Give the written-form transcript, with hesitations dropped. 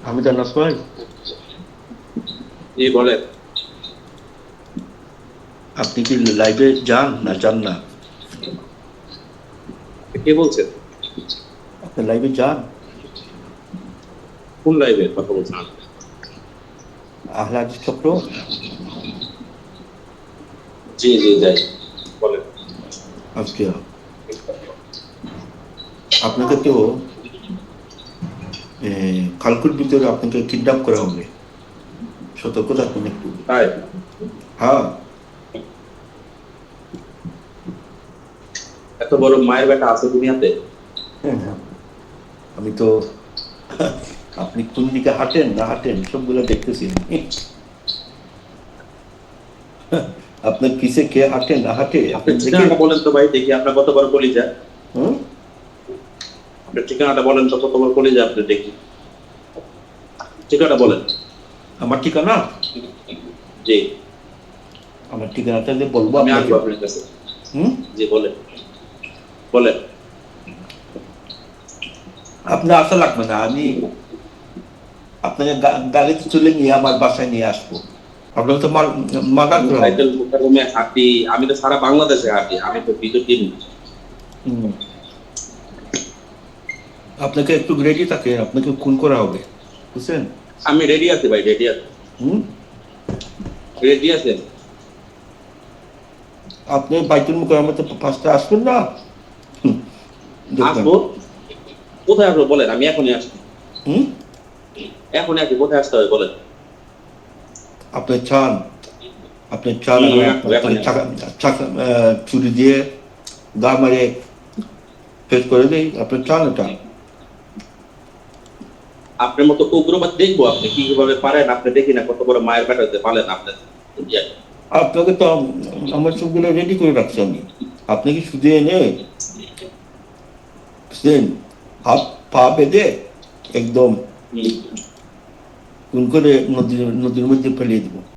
আমি জানাস ভাই, জি বলেন। আপনি কি লাইভে যান না যান না? কে বলছেন? আপনি লাইভে যান? কোন লাইভের কথা বলছেন? আহলে হাদিস চক্র। জি জি যাই, বলেন। আজকে আপনাকে তো কালকের ভিতরে আপনাকে কিডন্যাপ করা হবে, সতর্ক থাকুন একটু। তাই? হ্যাঁ। এত বড় মায়ের বেটা আছে দুনিয়াতে? হ্যাঁ, আমি তো আপনি কোন দিকে হাঁটেন না হাঁটেন সবগুলো দেখতেছি। আপনার পিছে কে হাঁটে না হাঁটে আপনি আপনার দেখে। ঠিকানাটা বলেন তো ভাই, দেখি আপনার কত বড় কলিজা। হুম? আপনার ঠিকানাটা বলেন তো, কত বড় কলিজা আপনি, দেখি। ঠিকানাটা বলেন। আমার ঠিকানা, জি। আমার ঠিকানাটা যে বলবো আমি আপনাকে। আসবো আপনার কাছে। হুম? জি বলেন, বলেন। আপনার আসা লাগবে না, আমি আপনাকে গাড়িতে তুলে নিয়ে আমার বাসায় নিয়ে আসবো। আপনাকে তো মার্ডার আমি করা হবে। বাইতুল মুকাররমে হাঁটি, আমি তো সারা বাংলাদেশে হাঁটি, আমি তো ভিতর টিম। হুম। আপনাকে একটু রেডি থাকে, আপনাকে খুন করা হবে, বুঝছেন? আমি রেডি আছি ভাই, রেডি আছি। হুম? রেডি আছেন? আপনি বাইতুল মুকাররমে তো ফার্স্টে আসবেন না? হুম, দেখবেন। আসবো। কোথায় আসবো বলেন, আমি এখনই আসছি। হুম? এখনই আসি, কোথায় আসতে হবে বলেন। আপনি চান, আপনি চান আমি আসবো, আপনাকে এখনই আসবো। ছুরি দিয়ে গা মারে শেষ করে দিই, আপনি চান এটা? আপনার মতো উগ্রবাদ দেখবো, আপনি কি কিভাবে পারেন, আপনি দেখি না কত বড় মায়ের পেট হতে পারেন আপনি। আপনাকে তো আমার সবগুলো রেডি করে রাখছি আমি। আপনি কি শুধু এনে বুঝলেন, হাত পা বেঁধে একদম হুম। খুন করে নদীর নদীর মধ্যে ফেলিয়ে দিব।